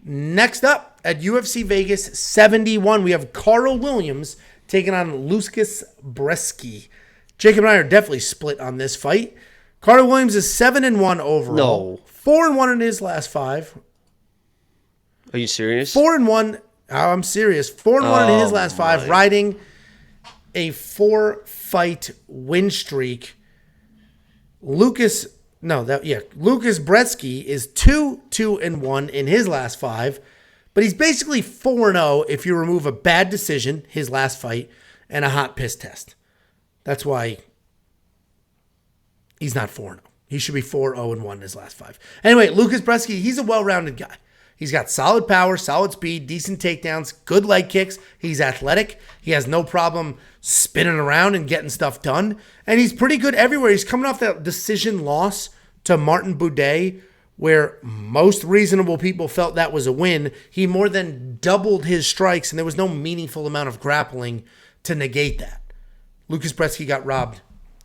Next up at UFC Vegas 71, we have Karl Williams taking on Lukasz Brzeski. Jacob and I are definitely split on this fight. Karl Williams is 7-1 overall. No. 4-1 in his last 5. Are you serious? 4-1. Oh, I'm serious. 4-1 in his last 5, riding a 4-fight win streak. Lukasz Brzeski is 2-1 in his last 5, but he's basically 4-0 if you remove a bad decision, his last fight, and a hot piss test. That's why he's not 4-0. He should be 4-0-1 in his last 5. Anyway, Lukasz Brzeski, he's a well-rounded guy. He's got solid power, solid speed, decent takedowns, good leg kicks. He's athletic. He has no problem spinning around and getting stuff done. And he's pretty good everywhere. He's coming off that decision loss to Martin Buday, where most reasonable people felt that was a win. He more than doubled his strikes, and there was no meaningful amount of grappling to negate that. Lukasz Brzeski got robbed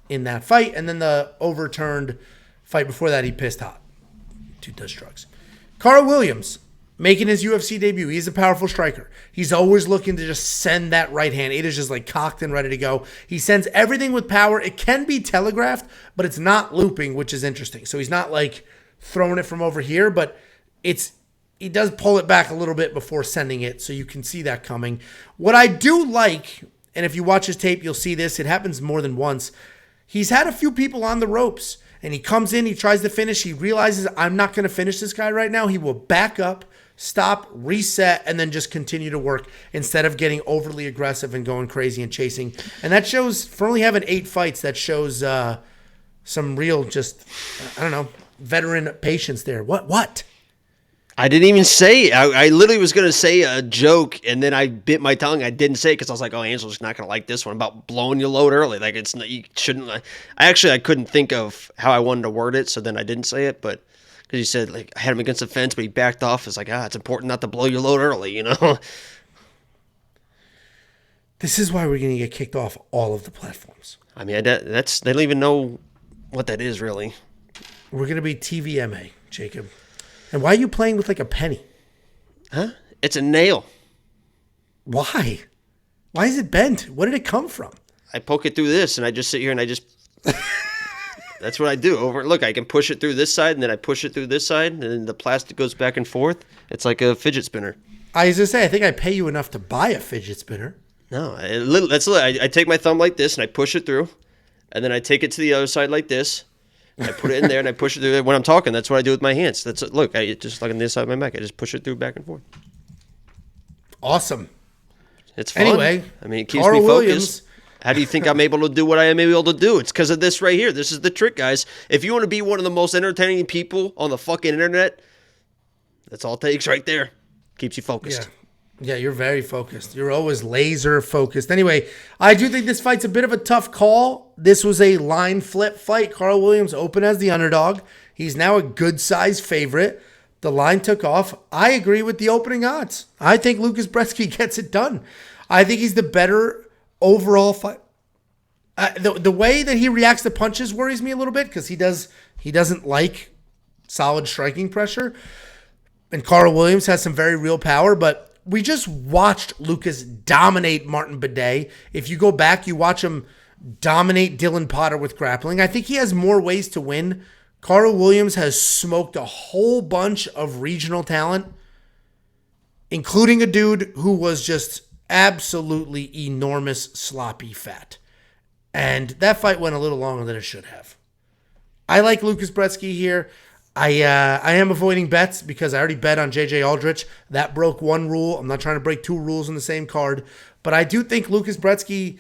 in that fight, and then the overturned fight before that, he pissed hot. Dude does drugs. Karl Williams, making his UFC debut. He's a powerful striker. He's always looking to just send that right hand. It is just like cocked and ready to go. He sends everything with power. It can be telegraphed, but it's not looping, which is interesting. So he's not like throwing it from over here, but he does pull it back a little bit before sending it, so you can see that coming. What I do like, and if you watch his tape, you'll see this. It happens more than once. He's had a few people on the ropes, and he comes in, he tries to finish. He realizes, I'm not going to finish this guy right now. He will back up, stop, reset, and then just continue to work instead of getting overly aggressive and going crazy and chasing. And that shows, for only having 8 fights, that shows some real just, I don't know, veteran patience there. What? I didn't even say it. I literally was going to say a joke, and then I bit my tongue. I didn't say it because I was like, oh, Angel's not going to like this one about blowing your load early. Like, it's not, you shouldn't. I couldn't think of how I wanted to word it, so then I didn't say it, but because you said, like, I had him against the fence, but he backed off. It's like, it's important not to blow your load early, you know? This is why we're going to get kicked off all of the platforms. I mean, they don't even know what that is, really. We're going to be TVMA, Jacob. And why are you playing with like a penny? Huh? It's a nail. Why? Why is it bent? Where did it come from? I poke it through this, and I just sit here and I just... That's what I do. Look, I can push it through this side, and then I push it through this side, and then the plastic goes back and forth. It's like a fidget spinner. I was going to say, I think I pay you enough to buy a fidget spinner. No, I take my thumb like this, and I push it through, and then I take it to the other side like this. I put it in there, and I push it through. When I'm talking, that's what I do with my hands. Look, I just like on this side of my neck, I just push it through back and forth. Awesome. It's fun. Anyway, I mean, it keeps Karl me focused. Williams. How do you think I'm able to do what I am able to do? It's because of this right here. This is the trick, guys. If you want to be one of the most entertaining people on the fucking internet, that's all it takes right there. Keeps you focused. Yeah, you're very focused. You're always laser focused. Anyway, I do think this fight's a bit of a tough call. This was a line flip fight. Karl Williams open as the underdog. He's now a good size favorite. The line took off. I agree with the opening odds. I think Lukasz Brzeski gets it done. I think he's the better overall fight. The way that he reacts to punches worries me a little bit because he doesn't like solid striking pressure. And Karl Williams has some very real power, but we just watched Lukasz dominate Martin Buday. If you go back, you watch him dominate Dylan Potter with grappling. I think he has more ways to win. Karl Williams has smoked a whole bunch of regional talent, including a dude who was just absolutely enormous, sloppy fat. And that fight went a little longer than it should have. I like Lukasz Brzeski here. I am avoiding bets because I already bet on JJ Aldrich. That broke one rule. I'm not trying to break 2 rules in the same card. But I do think Lukasz Brzeski,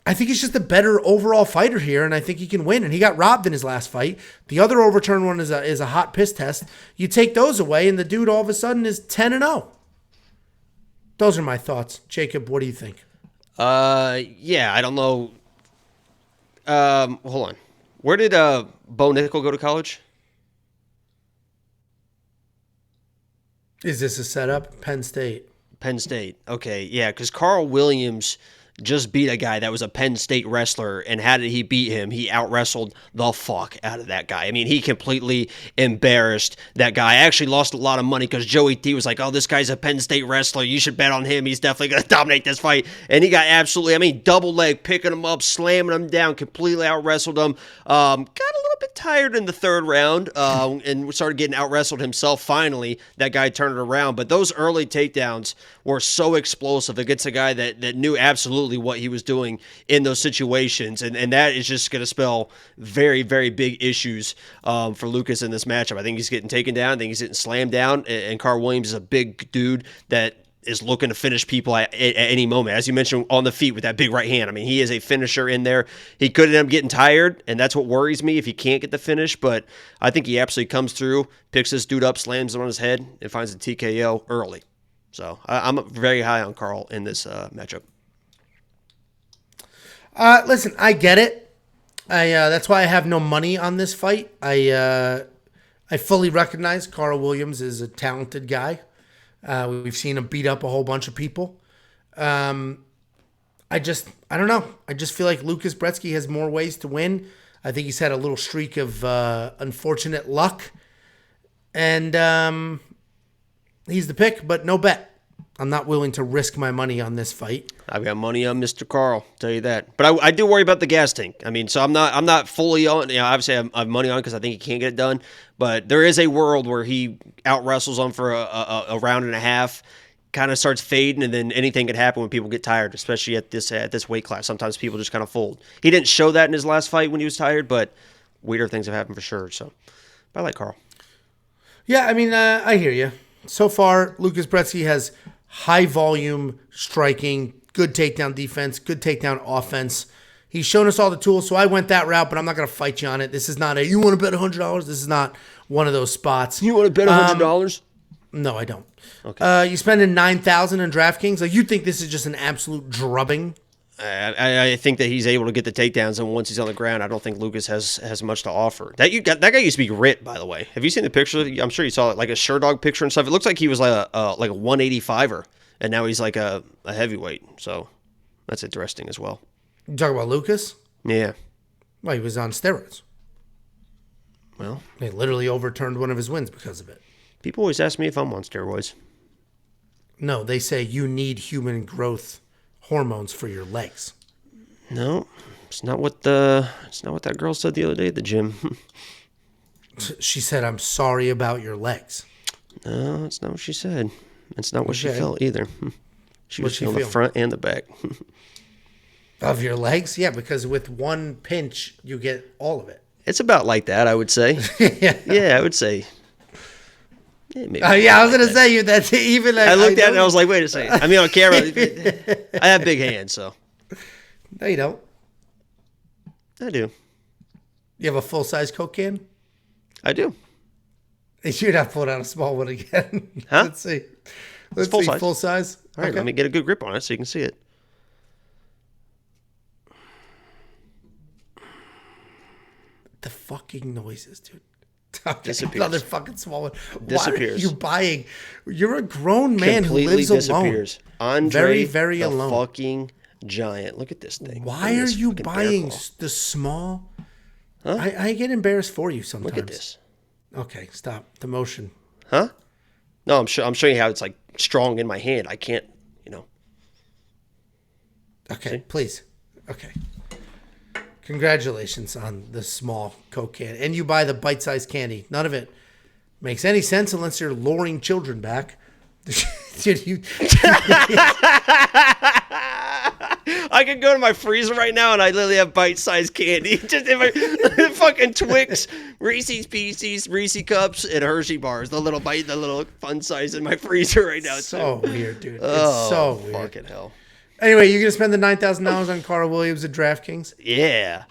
I think he's just a better overall fighter here, and I think he can win. And he got robbed in his last fight. The other overturned one is a hot piss test. You take those away, and the dude all of a sudden is 10-0. Those are my thoughts. Jacob, what do you think? Yeah, I don't know. Hold on. Where did Bo Nickel go to college? Is this a setup? Penn State. Penn State. Okay, yeah, because Karl Williams just beat a guy that was a Penn State wrestler, and how did he beat him? He out-wrestled the fuck out of that guy. I mean, he completely embarrassed that guy. I actually lost a lot of money because Joey T was like, oh, this guy's a Penn State wrestler. You should bet on him. He's definitely going to dominate this fight. And he got absolutely, I mean, double leg, picking him up, slamming him down, completely out-wrestled him. Got a little bit tired in the third round and started getting out-wrestled himself finally. That guy turned it around. But those early takedowns were so explosive against a guy that knew absolutely what he was doing in those situations. And that is just going to spell very, very big issues for Lukasz in this matchup. I think he's getting taken down. I think he's getting slammed down. And Karl Williams is a big dude that is looking to finish people at any moment. As you mentioned, on the feet with that big right hand. I mean, he is a finisher in there. He could end up getting tired, and that's what worries me if he can't get the finish. But I think he absolutely comes through, picks this dude up, slams him on his head, and finds a TKO early. So I'm very high on Karl in this matchup. Listen, I get it. That's why I have no money on this fight. I fully recognize Karl Williams is a talented guy. We've seen him beat up a whole bunch of people. I don't know. I just feel like Lukasz Brzeski has more ways to win. I think he's had a little streak of unfortunate luck. And he's the pick, but no bet. I'm not willing to risk my money on this fight. I've got money on Mr. Karl, tell you that. But I do worry about the gas tank. I mean, so I'm not fully on. You know, obviously I have money on because I think he can't get it done. But there is a world where he out wrestles on for a round and a half, kind of starts fading, and then anything could happen when people get tired, especially at this weight class. Sometimes people just kind of fold. He didn't show that in his last fight when he was tired, but weirder things have happened for sure. So, but I like Karl. Yeah, I mean, I hear you. So far, Lukasz Brzeski has high volume striking, good takedown defense, good takedown offense. He's shown us all the tools, so I went that route, but I'm not going to fight you on it. This is not you want to bet $100? This is not one of those spots. You want to bet $100? No, I don't. Okay. You spending $9,000 in DraftKings? Like, you think this is just an absolute drubbing? I think that he's able to get the takedowns, and once he's on the ground, I don't think Lukasz has much to offer. That guy used to be Rit, by the way. Have you seen the picture? I'm sure you saw it, like a Sherdog picture and stuff. It looks like he was like a 185er, and now he's like a heavyweight. So that's interesting as well. You talking about Lukasz? Yeah. Well, he was on steroids. Well, they literally overturned one of his wins because of it. People always ask me if I'm on steroids. No, they say you need human growth hormones for your legs. No, it's not what that girl said the other day at the gym. She said, "I'm sorry about your legs." No, that's not what she said. That's not what she felt either. She was feeling the front and the back. Of your legs? Yeah, because with one pinch, you get all of it. It's about like that, I would say. Yeah, I would say. Yeah, maybe I was going to say you that's even. I looked at it and I was like, wait a second. I mean, on camera, I have big hands, so. No, you don't. I do. You have a full-size Coke can? I do. You're not pulling out a small one again. Huh? Let's see. Let's see. Full size. All right, let me get a good grip on it so you can see it. The fucking noises, dude. Okay, disappears. Another fucking small one. Disappears. Why are you buying? You're a grown man who lives disappears. alone. Andre, very, very the alone. Fucking giant. Look at this thing. Why are you buying the small? Huh? I get embarrassed for you sometimes. Look at this. Okay, stop the motion. Huh? No, I'm showing you how it's like strong in my hand. I can't, Okay, See? please. Okay. Congratulations on the small Coke can. And you buy the bite-sized candy. None of it makes any sense unless you're luring children back. Dude, I could go to my freezer right now and I literally have bite-sized candy. Just in my fucking Twix, Reese's Pieces, Reese cups, and Hershey bars. The little fun size in my freezer right now. It's so weird, dude. It's Oh, so weird. fucking hell. Anyway, you're going to spend the $9,000 on Karl Williams at DraftKings? Yeah.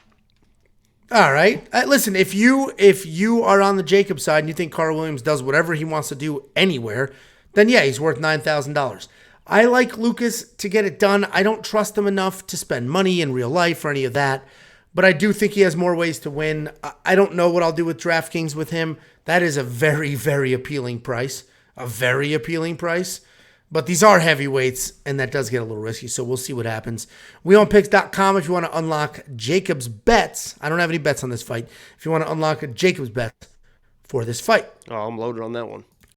All right. Listen, if you are on the Jacob side and you think Karl Williams does whatever he wants to do anywhere, then yeah, he's worth $9,000. I like Lukasz to get it done. I don't trust him enough to spend money in real life or any of that, but I do think he has more ways to win. I don't know what I'll do with DraftKings with him. That is a very, very appealing price. A very appealing price. But these are heavyweights, and that does get a little risky, so we'll see what happens. WeOwnPicks.com if you want to unlock Jacob's bets. I don't have any bets on this fight. If you want to unlock Jacob's bets for this fight. Oh, I'm loaded on that one.